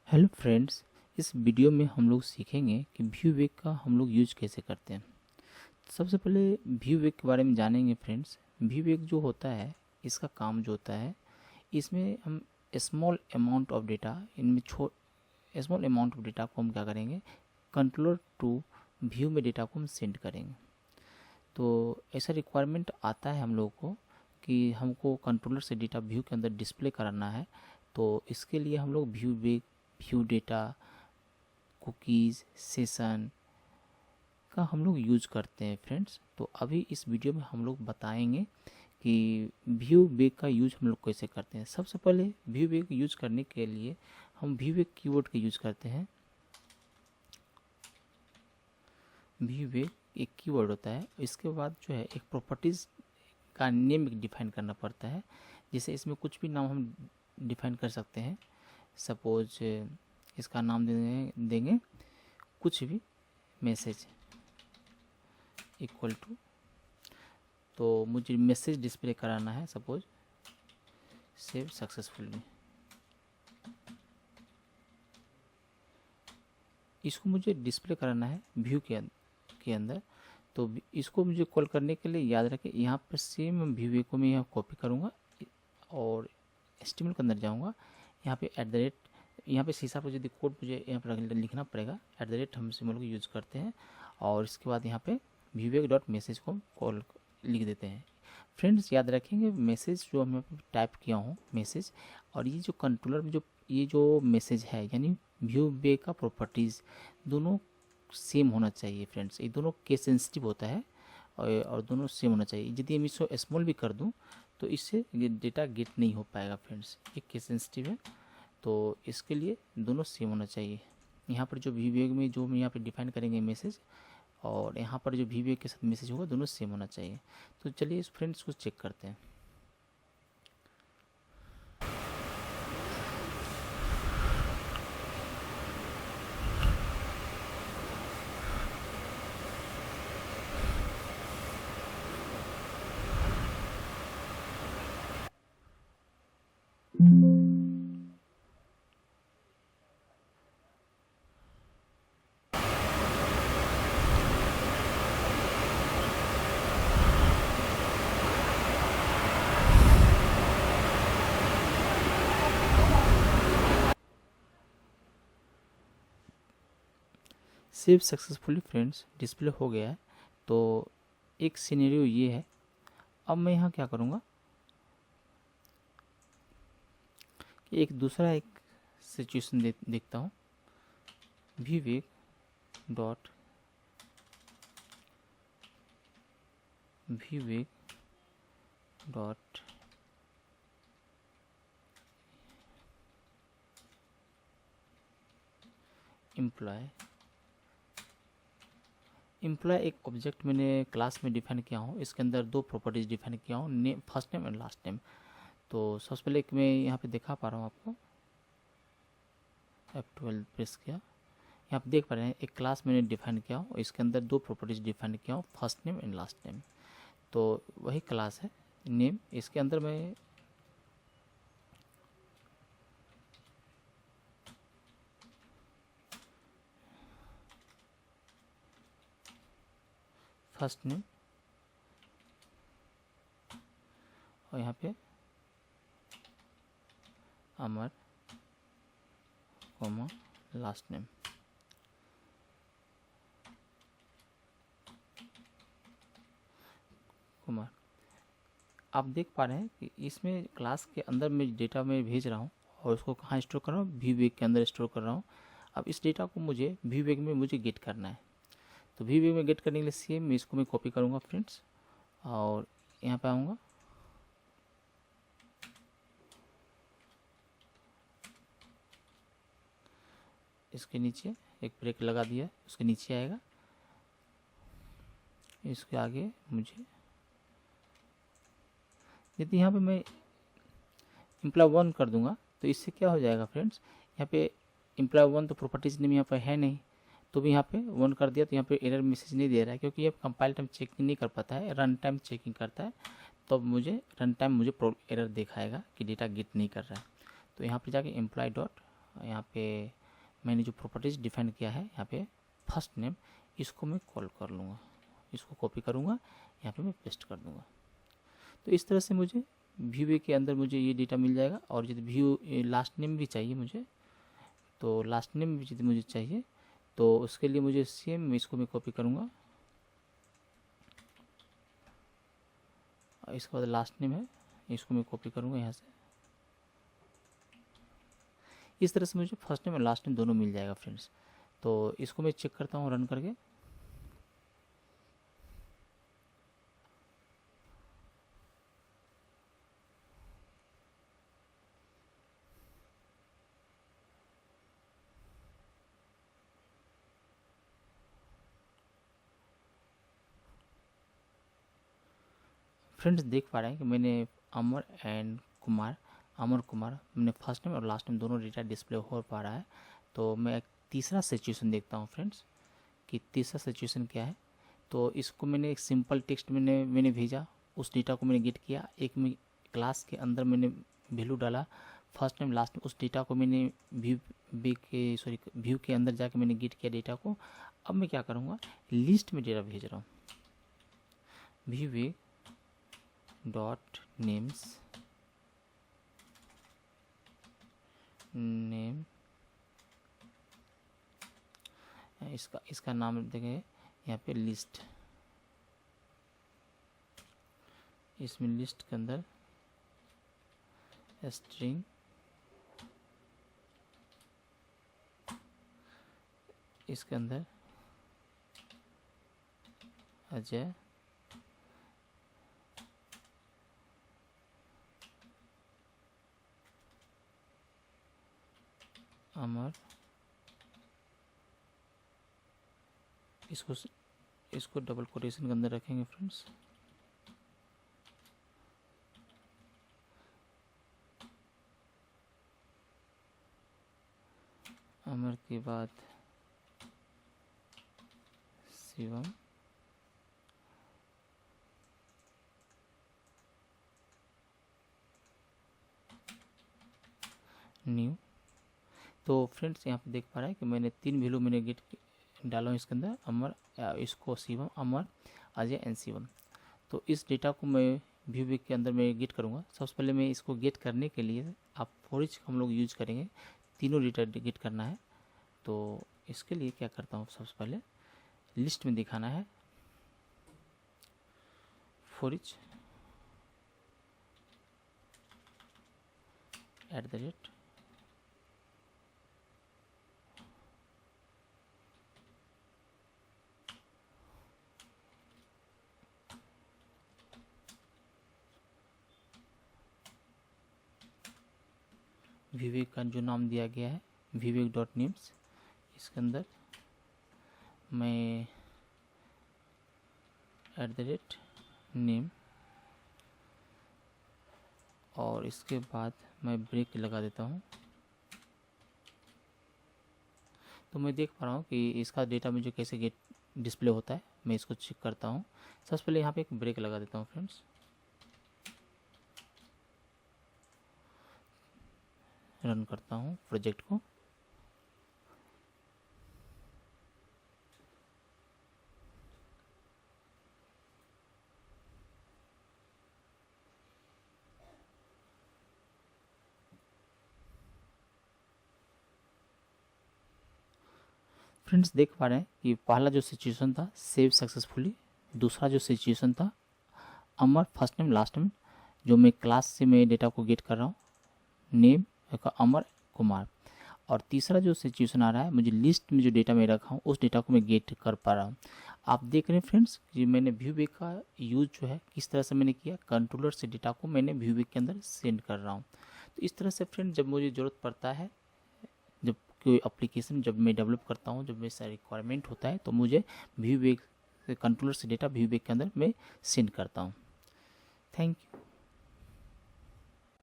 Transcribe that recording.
Hello friends, इस video में हम लोग सीखेंगे कि व्यू वेक का हम लोग यूज कैसे करते हैं। सबसे पहले व्यू वेक के बारे में जानेंगे फ्रेंड्स। व्यू वेक जो होता है, इसका काम जो होता है, इसमें हम small amount of data small amount of data को हम क्या करेंगे, कंट्रोलर टू व्यू में डेटा को हम सेंड करेंगे। तो ऐसा रिक्वायरमेंट आता है हम लोगों को कि हमको कंट्रोलर से डेटा व्यू के अंदर डिस्प्ले कराना है। तो इसके लिए हम लोग व्यू वेक, व्यू डेटा, कुकीज़, सेशन का हम लोग यूज करते हैं फ्रेंड्स। तो अभी इस वीडियो में हम लोग बताएंगे कि व्यू वेक का यूज हम लोग कैसे करते हैं। सबसे पहले व्यू वेक यूज करने के लिए हम व्यू वेक कीवर्ड का यूज करते हैं। व्यू वेक एक कीवर्ड होता है, इसके बाद जो है एक प्रॉपर्टीज़ का नेम डिफाइन करना पड़ता है। जैसे इसमें कुछ भी नाम हम डिफाइन कर सकते हैं। सपोज इसका नाम देंगे कुछ भी मैसेज इक्वल टू, तो मुझे मैसेज डिस्प्ले कराना है, सपोज सेव सक्सेसफुली। इसको मुझे डिस्प्ले कराना है व्यू के अंदर। तो इसको मुझे कॉल करने के लिए याद रखें, यहाँ पर सेम व्यू को मैं यहाँ कॉपी करूँगा और HTML के अंदर जाऊँगा। यहाँ पे @ यहाँ पे शीशा पर यदि कोड मुझे यहाँ पर लिखना पड़ेगा, @ हम सिंबल को यूज़ करते हैं। और इसके बाद यहाँ पे viewweg.message को कॉल लिख देते हैं। फ्रेंड्स याद रखेंगे, मैसेज जो मैं टाइप किया हूँ मैसेज, और ये जो कंट्रोलर में ये जो मैसेज है यानी viewweg का प्रॉपर्टीज़ दोनों सेम होना चाहिए फ्रेंड्स। ये दोनों केस सेंसिटिव होता है और दोनों सेम होना चाहिए। यदि हम इसको स्मॉल भी कर दूँ तो इससे डेटा गेट नहीं हो पाएगा फ्रेंड्स, ये केस सेंसिटिव है। तो इसके लिए दोनों सेम होना चाहिए। यहाँ पर जो viewweg में जो हम यहाँ पर डिफाइन करेंगे मैसेज, और यहाँ पर जो viewweg के साथ मैसेज होगा, दोनों सेम होना चाहिए। तो चलिए इस फ्रेंड्स को चेक करते हैं। सेव सक्सेसफुली फ्रेंड्स डिस्प्ले हो गया है। तो एक सिनेरियो ये है। अब मैं यहाँ क्या करूँगा कि एक दूसरा एक सिचुएशन देखता हूँ। viewweg डॉट एम्प्लॉय एक ऑब्जेक्ट मैंने क्लास में डिफाइन किया हूँ। इसके अंदर दो प्रॉपर्टीज डिफाइन किया हूँ, name, first name and last name. तो सबसे पहले एक मैं यहाँ पे दिखा पा रहा हूँ आपको, F12 प्रेस किया, यहाँ पे देख पा रहे हैं एक क्लास मैंने डिफाइन किया हूँ। इसके अंदर दो प्रॉपर्टीज डिफाइन किया हूँ, first name and last name. तो वही क्लास है नेम। इसके अंदर मैं फर्स्ट नेम और यहाँ पे अमर कॉमा लास्ट नेम। कुमार, आप देख पा रहे हैं कि इसमें क्लास के अंदर मैं डेटा में भेज रहा हूँ और उसको कहाँ स्टोर कर रहा हूँ, viewweg के अंदर स्टोर कर रहा हूँ। अब इस डेटा को मुझे viewweg में मुझे गेट करना है। तो viewweg में गेट करने के लिए सेम मैं इसको मैं कॉपी करूँगा फ्रेंड्स, और यहाँ पे आऊँगा। इसके नीचे एक ब्रेक लगा दिया, उसके नीचे आएगा। इसके आगे मुझे यदि यहाँ पे मैं employee1 कर दूंगा तो इससे क्या हो जाएगा फ्रेंड्स, यहाँ पे employee1 तो प्रॉपर्टीज नेम यहाँ पर है नहीं, तो भी यहाँ पे 1 कर दिया तो यहाँ पे एरर मैसेज नहीं दे रहा है, क्योंकि ये कंपाइल टाइम चेकिंग नहीं कर पाता है, रन टाइम चेकिंग करता है। तो मुझे रन टाइम मुझे एरर दिखाएगा कि डेटा गेट नहीं कर रहा है। तो यहाँ पे जाके एम्प्लॉय डॉट यहाँ पे मैंने जो प्रॉपर्टीज़ डिफाइन किया है यहाँ पे फर्स्ट नेम, इसको मैं कॉल कर लूँगा, इसको कॉपी करूँगा, यहाँ पे मैं पेस्ट कर दूँगा। तो इस तरह से मुझे व्यू के अंदर मुझे ये डेटा मिल जाएगा। और यदि व्यू लास्ट नेम भी चाहिए मुझे, तो लास्ट नेम भी यदि मुझे चाहिए तो उसके लिए मुझे सेम इसको मैं कॉपी करूँगा। इसके बाद लास्ट नेम है, इसको मैं कॉपी करूँगा यहाँ से। इस तरह से मुझे फर्स्ट नेम और लास्ट नेम दोनों मिल जाएगा फ्रेंड्स। तो इसको मैं चेक करता हूँ रन करके। फ्रेंड्स देख पा रहे हैं कि मैंने अमर कुमार मैंने फर्स्ट नेम और लास्ट नेम दोनों डेटा डिस्प्ले हो पा रहा है। तो मैं एक तीसरा सिचुएशन देखता हूँ फ्रेंड्स कि तीसरा सिचुएशन क्या है। तो इसको मैंने एक सिंपल टेक्स्ट मैंने भेजा, उस डेटा को मैंने गेट किया, एक में क्लास के अंदर मैंने वैल्यू डाला फर्स्ट नेम लास्ट नेम, उस डेटा को मैंने व्यू के अंदर जाके मैंने गेट किया डेटा को। अब मैं क्या करूँगा, लिस्ट में डेटा भेज रहा हूँ, व्यू डॉट नेम्स नेम, इसका नाम देखें यहाँ पे लिस्ट, इसमें लिस्ट के अंदर स्ट्रिंग इसके अंदर अजय अमर, इसको डबल कोटेशन के अंदर रखेंगे फ्रेंड्स। अमर के बाद शिवम, न्यू। तो फ्रेंड्स यहाँ पे देख पा रहे हैं कि मैंने 3 वैल्यू मैंने गेट डाला हूँ इसके अंदर, अमर, इसको शिवम, अमर, अजय एंड शिवम। तो इस डेटा को मैं व्यू के अंदर मैं गेट करूँगा। सबसे पहले मैं इसको गेट करने के लिए आप फॉर ईच हम लोग यूज करेंगे, तीनों डेटा गेट करना है। तो इसके लिए क्या करता हूँ, सबसे पहले लिस्ट में दिखाना है फॉर ईच @ विवेक का जो नाम दिया गया है विवेक डॉट नेम्स, इसके अंदर मैं @ नेम और इसके बाद मैं ब्रेक लगा देता हूँ। तो मैं देख पा रहा हूँ कि इसका डेटा मुझे कैसे गेट डिस्प्ले होता है, मैं इसको चेक करता हूँ। सबसे पहले यहाँ पे एक ब्रेक लगा देता हूँ फ्रेंड्स, रन करता हूँ प्रोजेक्ट को। फ्रेंड्स देख पा रहे हैं कि पहला जो सिचुएशन था सेव सक्सेसफुली, दूसरा जो सिचुएशन था अमर फर्स्ट नेम लास्ट नेम, जो मैं क्लास से मैं डेटा को गेट कर रहा हूँ, नेम अमर कुमार। और तीसरा जो सिचुएशन आ रहा है, मुझे लिस्ट में जो डेटा मैं रखा हूँ उस डेटा को मैं गेट कर पा रहा हूँ। आप देख रहे हैं फ्रेंड्स कि मैंने व्यू का यूज जो है किस तरह से मैंने किया, कंट्रोलर से डेटा को मैंने व्यू के अंदर सेंड कर रहा हूँ। तो इस तरह से फ्रेंड जब मुझे ज़रूरत पड़ता है, जब कोई एप्लीकेशन जब मैं डेवलप करता हूँ, जब मेरा रिक्वायरमेंट होता है, तो मुझे व्यू कंट्रोलर से डेटा व्यू के अंदर मैं सेंड करता हूँ। Thank you.